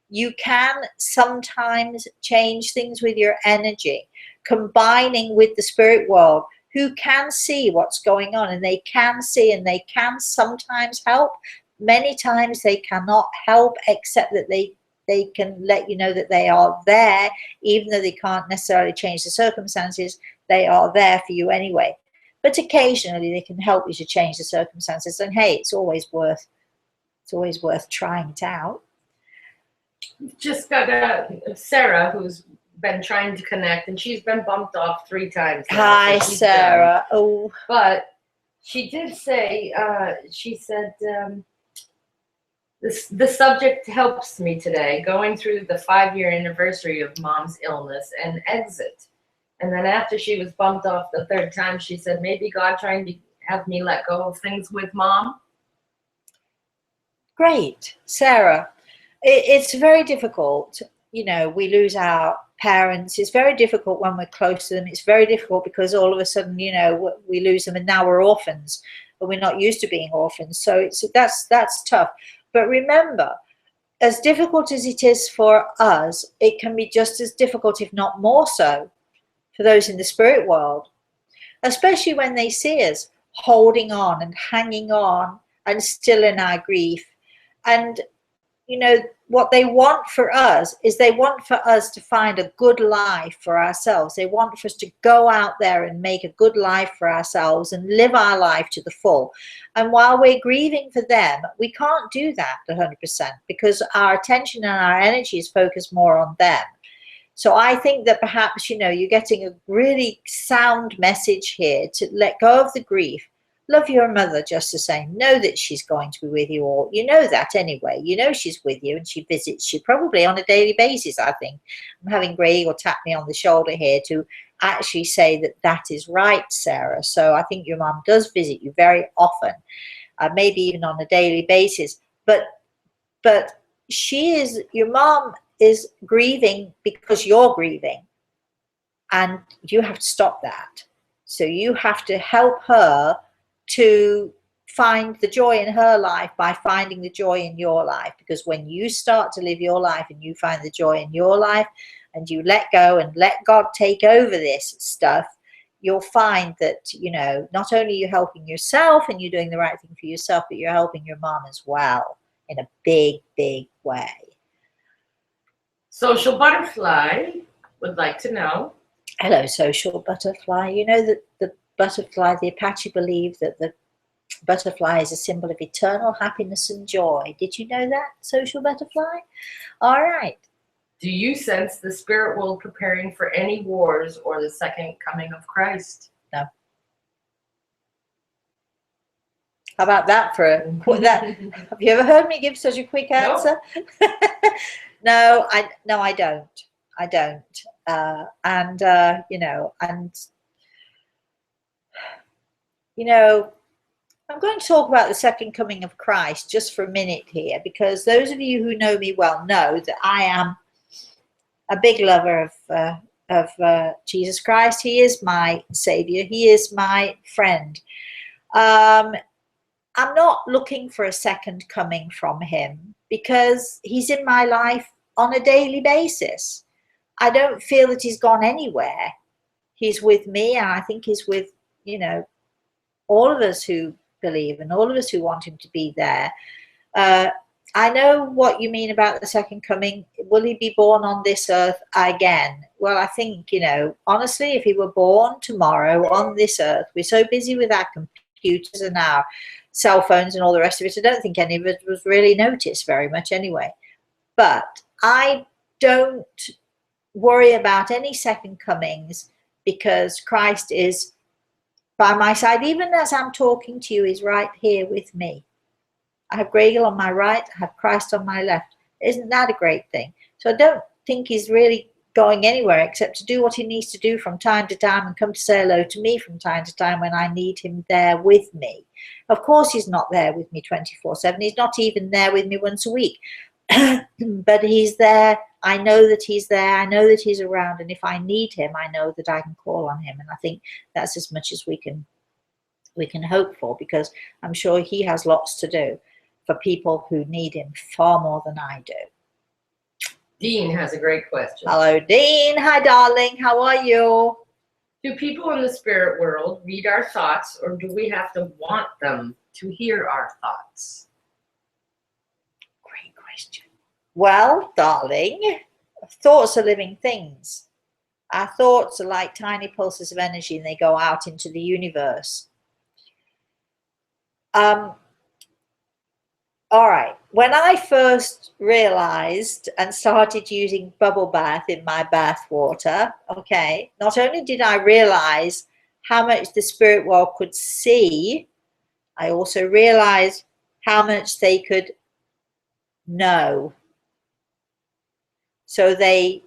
you can sometimes change things with your energy, combining with the spirit world, who can see what's going on, and they can see, and they can sometimes help. Many times they cannot help, except that they can let you know that they are there, even though they can't necessarily change the circumstances. They are there for you anyway. But occasionally they can help you to change the circumstances. And hey, it's always worth trying it out. Just got Sarah, who's been trying to connect, and she's been bumped off 3 times now, Hi, so Sarah. done. Oh, but she did say, she said, the subject helps me today, going through the 5-year anniversary of Mom's illness and exit. And then after she was bumped off the 3rd time, she said, maybe God trying to have me let go of things with Mom. Great, Sarah. It's very difficult. We lose our parents. It's very difficult when we're close to them. It's very difficult because all of a sudden, we lose them, and now we're orphans, but we're not used to being orphans. So that's tough. But remember, as difficult as it is for us, it can be just as difficult, if not more so, for those in the spirit world, especially when they see us holding on and hanging on and still in our grief. And what they want for us is they want for us to find a good life for ourselves. They want for us to go out there and make a good life for ourselves and live our life to the full. And while we're grieving for them, we can't do that 100% because our attention and our energy is focused more on them. So I think that perhaps, you're getting a really sound message here to let go of the grief. Love your mother just the same. Know that she's going to be with you all. You know that anyway. She's with you and she visits you probably on a daily basis, I think. I'm having Grey Eagle tap me on the shoulder here to actually say that is right, Sarah. So I think your mom does visit you very often, maybe even on a daily basis. But your mom is grieving because you're grieving. And you have to stop that. So you have to help her to find the joy in her life by finding the joy in your life. Because when you start to live your life and you find the joy in your life and you let go and let God take over this stuff, you'll find that, not only you're helping yourself and you're doing the right thing for yourself, but you're helping your mom as well in a big, big way. Social Butterfly would like to know. Hello, Social Butterfly. That the butterfly, the Apache believe that the butterfly is a symbol of eternal happiness and joy. Did you know that, Social Butterfly? All right. Do you sense the spirit world preparing for any wars or the second coming of Christ? No. How about that have you ever heard me give such a quick answer? No, I don't. I'm going to talk about the second coming of Christ just for a minute here, because those of you who know me well know that I am a big lover of Jesus Christ. He is my savior. He is my friend. I'm not looking for a second coming from him because he's in my life on a daily basis. I don't feel that he's gone anywhere. He's with me, and I think he's with, you know, all of us who believe and all of us who want him to be there. I know what you mean about the second coming. Will he be born on this earth again? Well, I think, you know, honestly, if he were born tomorrow on this earth, we're so busy with our computers and our cell phones and all the rest of it, I don't think any of it was really noticed very much anyway. But I don't worry about any second comings because Christ is by my side. Even as I'm talking to you, he's right here with me. I have Gregor on my right, I have Christ on my left. Isn't that a great thing? So I don't think he's really going anywhere except to do what he needs to do from time to time and come to say hello to me from time to time when I need him there with me. Of course he's not there with me 24/7. He's not even there with me once a week. But he's there. I know that he's there. I know that he's around. And if I need him, I know that I can call on him. And I think that's as much as we can hope for, because I'm sure he has lots to do for people who need him far more than I do. Dean has a great question. Hello, Dean. Hi, darling. How are you? Do people in the spirit world read our thoughts, or do we have to want them to hear our thoughts? Great question. Well, darling, thoughts are living things. Our thoughts are like tiny pulses of energy, and they go out into the universe. All right, when I first realized and started using bubble bath in my bath water, okay, not only did I realize how much the spirit world could see, I also realized how much they could know. So they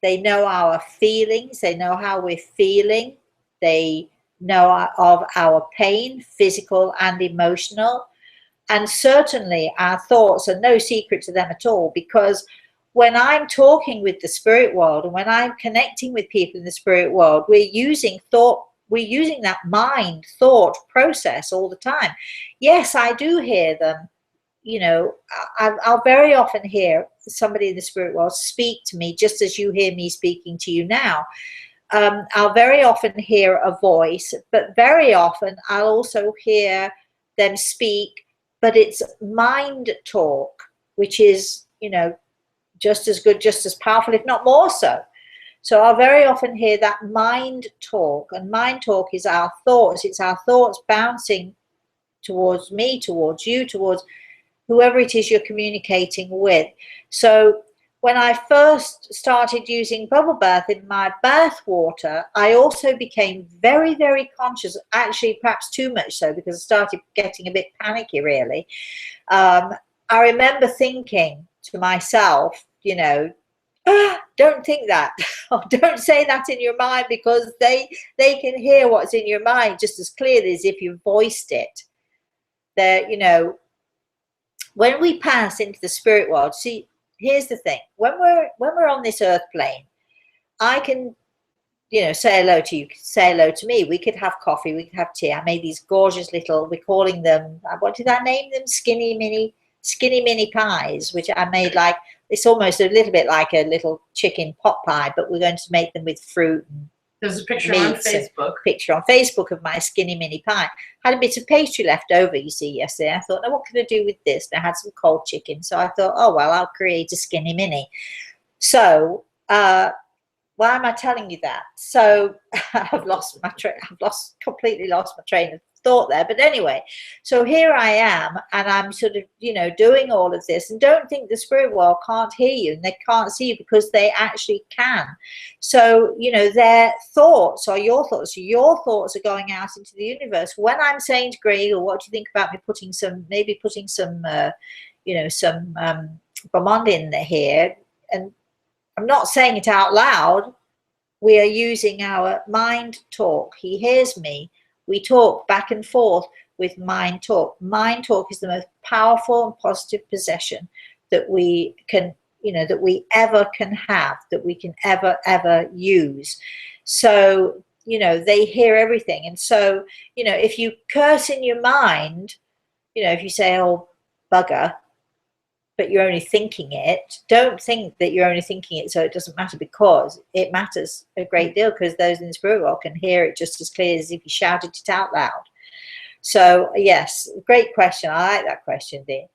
know our feelings, they know how we're feeling, they know of our pain, physical and emotional. And certainly our thoughts are no secret to them at all, because when I'm talking with the spirit world and when I'm connecting with people in the spirit world, we're using that mind thought process all the time. Yes, I do hear them. You know, I'll very often hear somebody in the spirit world speak to me just as you hear me speaking to you now. I'll very often hear a voice, but very often I'll also hear them speak, but it's mind talk, which is, you know, just as good, just as powerful, if not more so. So I'll very often hear that mind talk, and mind talk is our thoughts. It's our thoughts bouncing towards me, towards you, towards whoever it is you're communicating with. So when I first started using bubble bath in my bath water, I also became very, very conscious, actually perhaps too much so, because I started getting a bit panicky really. I remember thinking to myself, you know, don't think that, or don't say that in your mind, because they can hear what's in your mind just as clearly as if you voiced it. There, you know, when we pass into the spirit world, see, here's the thing: when we're on this earth plane, I can, you know, say hello to you, say hello to me. We could have coffee, we could have tea. I made these gorgeous little, we're calling them, what did I name them? Skinny mini pies, which I made like, it's almost a little bit like a little chicken pot pie, but we're going to make them with fruit and there's a picture on Facebook. Picture on Facebook of my skinny mini pie. Had a bit of pastry left over, you see, yesterday. I thought, now what can I do with this? And I had some cold chicken, so I thought, oh well, I'll create a skinny mini. So why am I telling you that? So I've completely lost my train of thought there. But anyway, so here I am, and I'm sort of, you know, doing all of this, and don't think the spirit world can't hear you and they can't see you, because they actually can. So, you know, their thoughts are your thoughts. Your thoughts are going out into the universe. When I'm saying to Greg, or what do you think about me putting some you know, some Beaumont in here, and I'm not saying it out loud, we are using our mind talk. He hears me. We talk back and forth with mind talk. Mind talk is the most powerful and positive possession that we can you know, that we ever can have, that we can ever use. So, you know, they hear everything. And so, you know, if you curse in your mind, you know, if you say, oh, bugger, but you're only thinking it, don't think that you're only thinking it so it doesn't matter, because it matters a great deal, because those in the spirit world can hear it just as clear as if you shouted it out loud. So, yes, great question. I like that question, Dean.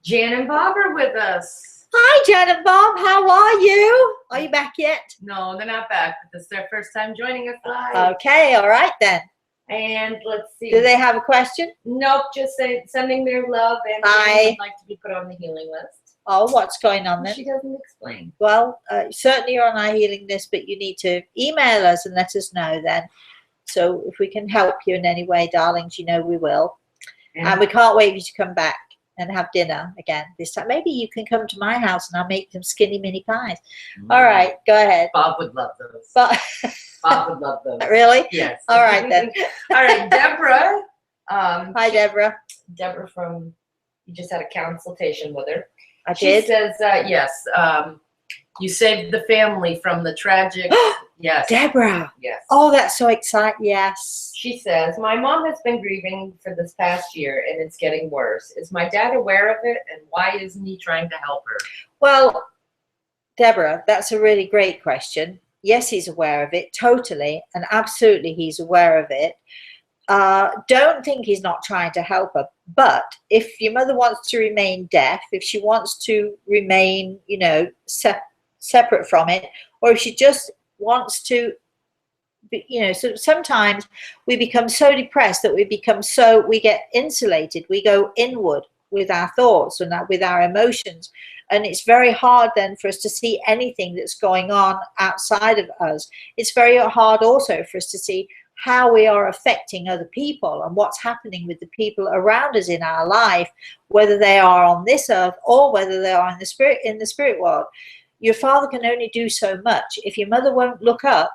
Jan and Bob are with us. Hi, Jan and Bob. How are you? Are you back yet? No, they're not back, but this is their first time joining us live. Okay, all right then. And let's see. Do they have a question? Nope, just sending their love, and Hi. would like to be put on the healing list. Oh, what's going on then? She doesn't explain. Well, certainly you're on our healing list, but you need to email us and let us know then. So if we can help you in any way, darlings, you know we will. And we can't wait for you to come back and have dinner again this time. Maybe you can come to my house and I'll make them skinny mini pies. All right, go ahead. Bob would love those. Bob would love those. Really? Yes. All right then. All right, Deborah. Hi, Deborah. Deborah you just had a consultation with her. I She did. says, yes, you saved the family from the tragic. Yes. Deborah. Yes. Oh, that's so exciting. Yes. She says, my mom has been grieving for this past year and it's getting worse. Is my dad aware of it, and why isn't he trying to help her? Well, Deborah, that's a really great question. Yes, he's aware of it, totally, and absolutely he's aware of it. Don't think he's not trying to help her. But if your mother wants to remain deaf, if she wants to remain, you know, separate from it, or if she just wants to, you know, so sometimes we become so depressed that we get insulated. We go inward with our thoughts and with our emotions. And it's very hard then for us to see anything that's going on outside of us. It's very hard also for us to see how we are affecting other people and what's happening with the people around us in our life, whether they are on this earth or whether they are in the spirit world. Your father can only do so much. If your mother won't look up,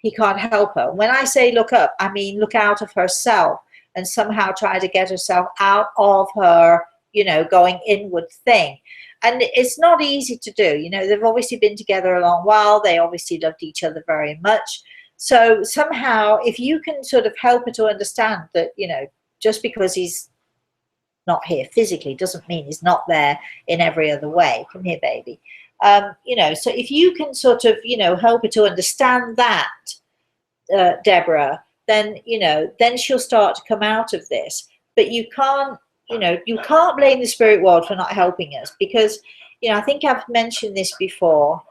he can't help her. When I say look up, I mean look out of herself and somehow try to get herself out of her, you know, going inward thing. And it's not easy to do. You know, they've obviously been together a long while. They obviously loved each other very much. So somehow, if you can sort of help her to understand that, you know, just because he's not here physically doesn't mean he's not there in every other way. Come here, baby. You know, so if you can sort of, you know, help her to understand that, Deborah, then, you know, then she'll start to come out of this. But you can't, you know, you can't blame the spirit world for not helping us, because, you know, I think I've mentioned this before.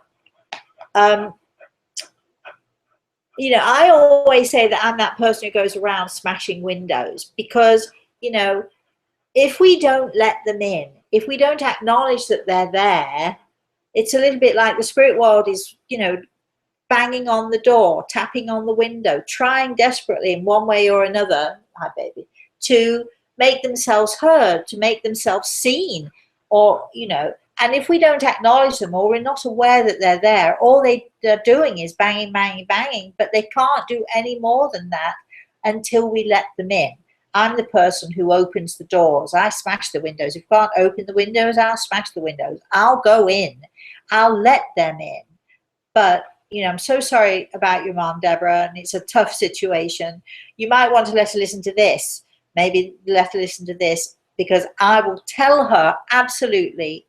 You know, I always say that I'm that person who goes around smashing windows, because, you know, if we don't let them in, if we don't acknowledge that they're there, it's a little bit like the spirit world is, you know, banging on the door, tapping on the window, trying desperately in one way or another, hi baby, to make themselves heard, to make themselves seen, or, you know, and if we don't acknowledge them, or we're not aware that they're there, all they're doing is banging, banging, banging, but they can't do any more than that until we let them in. I'm the person who opens the doors. I smash the windows. If you can't open the windows, I'll smash the windows. I'll go in. I'll let them in. But, you know, I'm so sorry about your mom, Deborah, and it's a tough situation. You might want to let her listen to this. Maybe let her listen to this, because I will tell her absolutely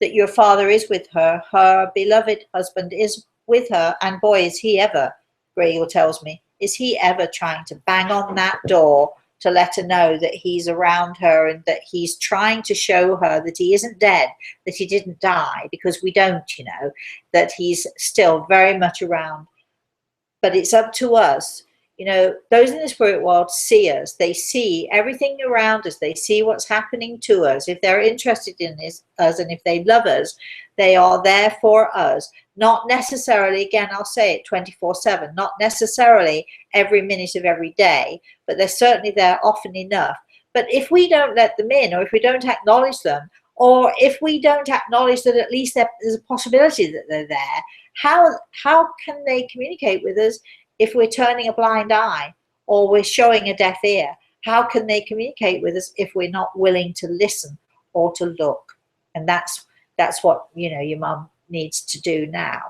that your father is with her. Her beloved husband is with her. And boy, is he ever, Gregor tells me, is he ever trying to bang on that door to let her know that he's around her, and that he's trying to show her that he isn't dead, that he didn't die, because we don't, you know, that he's still very much around. But it's up to us. You know, those in the spirit world see us. They see everything around us. They see what's happening to us. If they're interested in us, and if they love us, they are there for us. Not necessarily, again, I'll say it 24/7, not necessarily every minute of every day, but they're certainly there often enough. But if we don't let them in, or if we don't acknowledge them, or if we don't acknowledge that at least there's a possibility that they're there, how can they communicate with us if we're turning a blind eye or we're showing a deaf ear? How can they communicate with us if we're not willing to listen or to look? And that's that's what, you know, your mum needs to do now.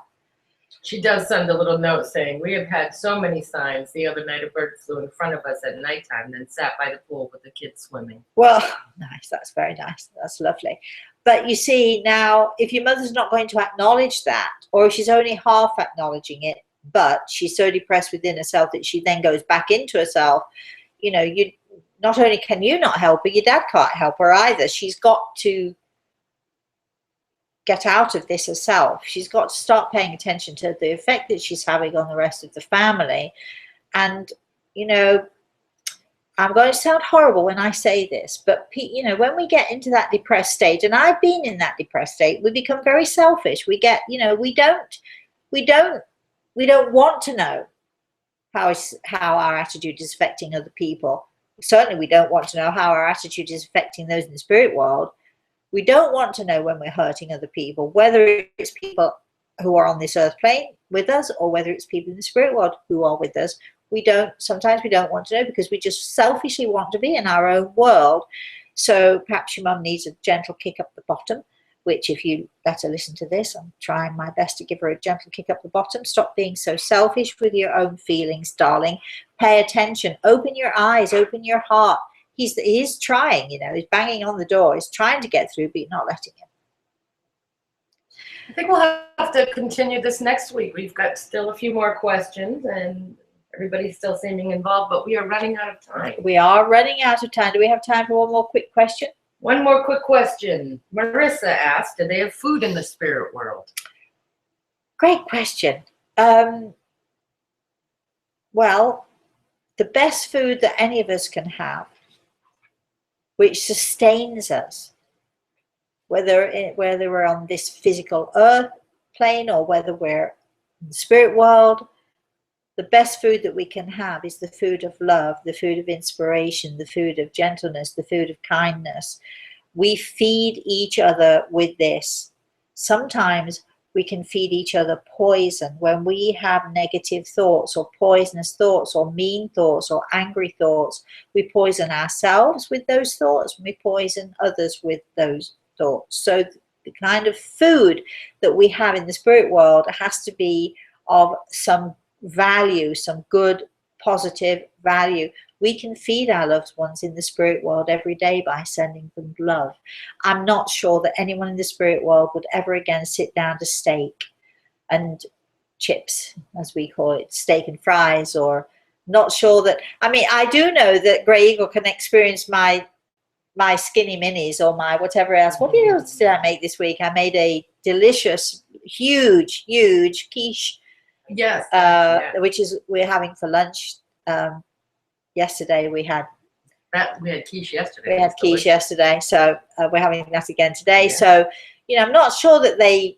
She does send a little note saying, we have had so many signs. The other night a bird flew in front of us at nighttime, then sat by the pool with the kids swimming. Well, nice. That's very nice. That's lovely. But you see, now, if your mother's not going to acknowledge that, or if she's only half acknowledging it, but she's so depressed within herself that she then goes back into herself, you know, you not only can you not help her, your dad can't help her either. She's got to get out of this herself. She's got to start paying attention to the effect that she's having on the rest of the family. And, you know, I'm going to sound horrible when I say this, but, you know, when we get into that depressed state, and I've been in that depressed state, we become very selfish. We get, you know, we don't want to know how our attitude is affecting other people. Certainly we don't want to know how our attitude is affecting those in the spirit world. We don't want to know when we're hurting other people, whether it's people who are on this earth plane with us or whether it's people in the spirit world who are with us. Sometimes we don't want to know because we just selfishly want to be in our own world. So perhaps your mum needs a gentle kick up the bottom, which if you let her listen to this, I'm trying my best to give her a gentle kick up the bottom. Stop being so selfish with your own feelings, darling. Pay attention. Open your eyes. Open your heart. He's trying, you know, he's banging on the door. He's trying to get through, but you're not letting him. I think we'll have to continue this next week. We've got still a few more questions and everybody's still seeming involved, but we are running out of time. We are running out of time. Do we have time for one more quick question? One more quick question. Marissa asked, do they have food in the spirit world? Great question. Well, the best food that any of us can have, which sustains us, whether we're on this physical earth plane or whether we're in the spirit world, the best food that we can have is the food of love, the food of inspiration, the food of gentleness, the food of kindness. We feed each other with this. Sometimes we can feed each other poison when we have negative thoughts or poisonous thoughts or mean thoughts or angry thoughts. We poison ourselves with those thoughts and we poison others with those thoughts. So the kind of food that we have in the spirit world has to be of some value, some good, positive value. We can feed our loved ones in the spirit world every day by sending them love. I'm not sure that anyone in the spirit world would ever again sit down to steak and chips, as we call it, steak and fries, or not sure that, I mean, I do know that Grey Eagle can experience my skinny minis or my whatever else. What else did I make this week? I made a delicious, huge quiche. Yes. Which is we're having for lunch. Yesterday we had quiche yesterday. We had quiche yesterday, so we're having that again today. Yeah. So, you know, I'm not sure that they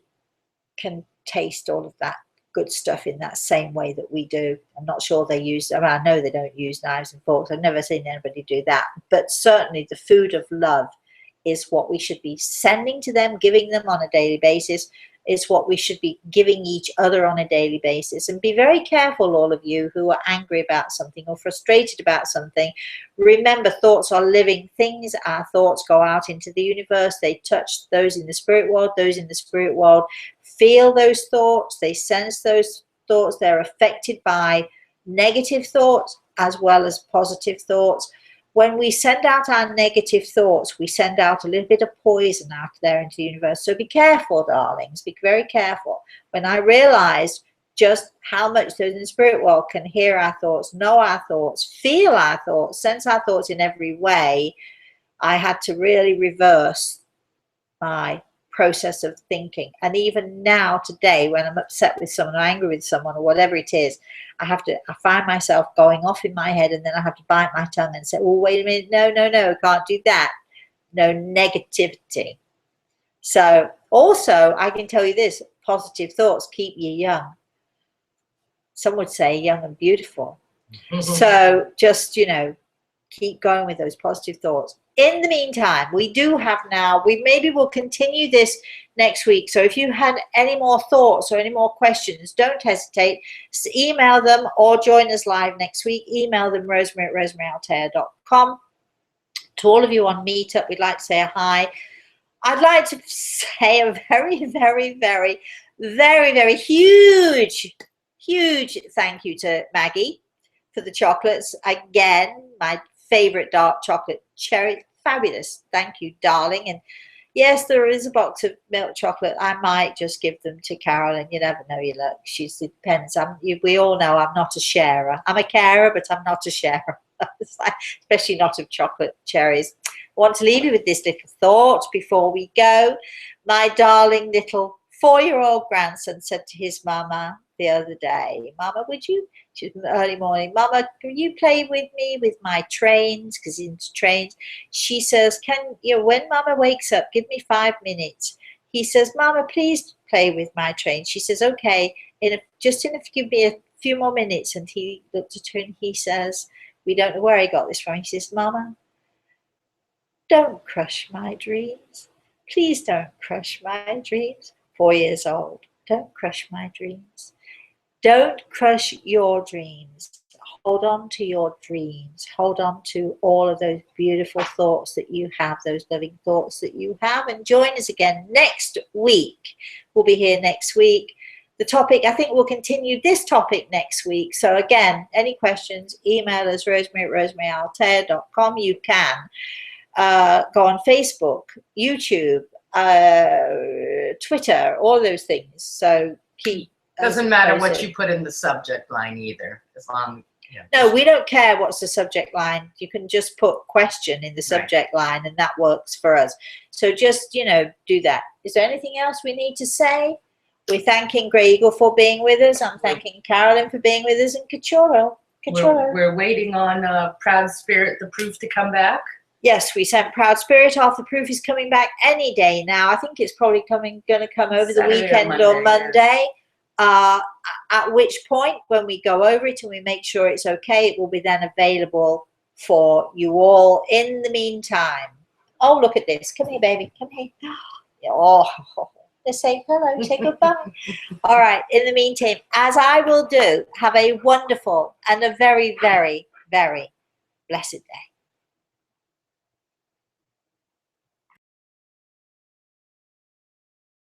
can taste all of that good stuff in that same way that we do. I'm not sure they use, I mean, I know they don't use knives and forks. I've never seen anybody do that. But certainly the food of love is what we should be sending to them, giving them on a daily basis. Is what we should be giving each other on a daily basis. And be very careful, all of you who are angry about something or frustrated about something. Remember, thoughts are living things. Our thoughts go out into the universe. They touch those in the spirit world. Those in the spirit world feel those thoughts. They sense those thoughts. They're affected by negative thoughts as well as positive thoughts. When we send out our negative thoughts, we send out a little bit of poison out there into the universe. So be careful, darlings. Be very careful. When I realized just how much those in the spirit world can hear our thoughts, know our thoughts, feel our thoughts, sense our thoughts in every way, I had to really reverse my process of thinking. And even now, today, when I'm upset with someone or angry with someone or whatever it is, I find myself going off in my head, and then I have to bite my tongue and say, oh, wait a minute, no, I can't do that. No negativity. So also, I can tell you this, positive thoughts keep you young. Some would say young and beautiful. So just, you know, keep going with those positive thoughts. In the meantime, we do have now, maybe we'll continue this next week. So if you had any more thoughts or any more questions, don't hesitate. Email them or join us live next week. Email them rosemary@rosemaryaltea.com. To all of you on Meetup, we'd like to say a hi. I'd like to say a very, very, very, very, very huge, huge thank you to Maggie for the chocolates. Again, my favorite dark chocolate cherry. Fabulous. Thank you, darling. And yes, there is a box of milk chocolate. I might just give them to Carolyn. You never know your luck. It depends. We all know I'm not a sharer. I'm a carer, but I'm not a sharer. Especially not of chocolate cherries. I want to leave you with this little thought before we go. My darling little 4-year-old grandson said to his mama the other day, Mama, would you, she was in the early morning, Mama, can you play with me with my trains? Because he's into trains. She says, when Mama wakes up, give me 5 minutes. He says, Mama, please play with my train. She says, okay, give me a few more minutes. And he looked at her and he says, we don't know where he got this from. He says, Mama, don't crush my dreams. Please don't crush my dreams. 4 years old. Don't crush my dreams. Don't crush your dreams. Hold on to your dreams. Hold on to all of those beautiful thoughts that you have, those loving thoughts that you have. And join us again next week. We'll be here next week. The topic, I think we'll continue this topic next week. So again, any questions, email us, rosemary@rosemaryanaltea.com. You can go on Facebook, YouTube, Twitter, all those things. So doesn't matter what you put in the subject line either, as long. No, we don't care what's the subject line. You can just put question in the subject line, and that works for us. So just do that. Is there anything else we need to say? We're thanking Grey Eagle for being with us. I'm thanking Carolyn for being with us, and Cachorro. We're waiting on Proud Spirit, the proof, to come back. Yes, we sent Proud Spirit off. The proof is coming back any day now. I think it's probably going to come over the weekend or Monday. At which point, when we go over it and we make sure it's okay, it will be then available for you all. In the meantime, oh, look at this. Come here, baby. Come here. Oh, let's say hello. Say goodbye. All right. In the meantime, as I will do, have a wonderful and a very, very, very blessed day.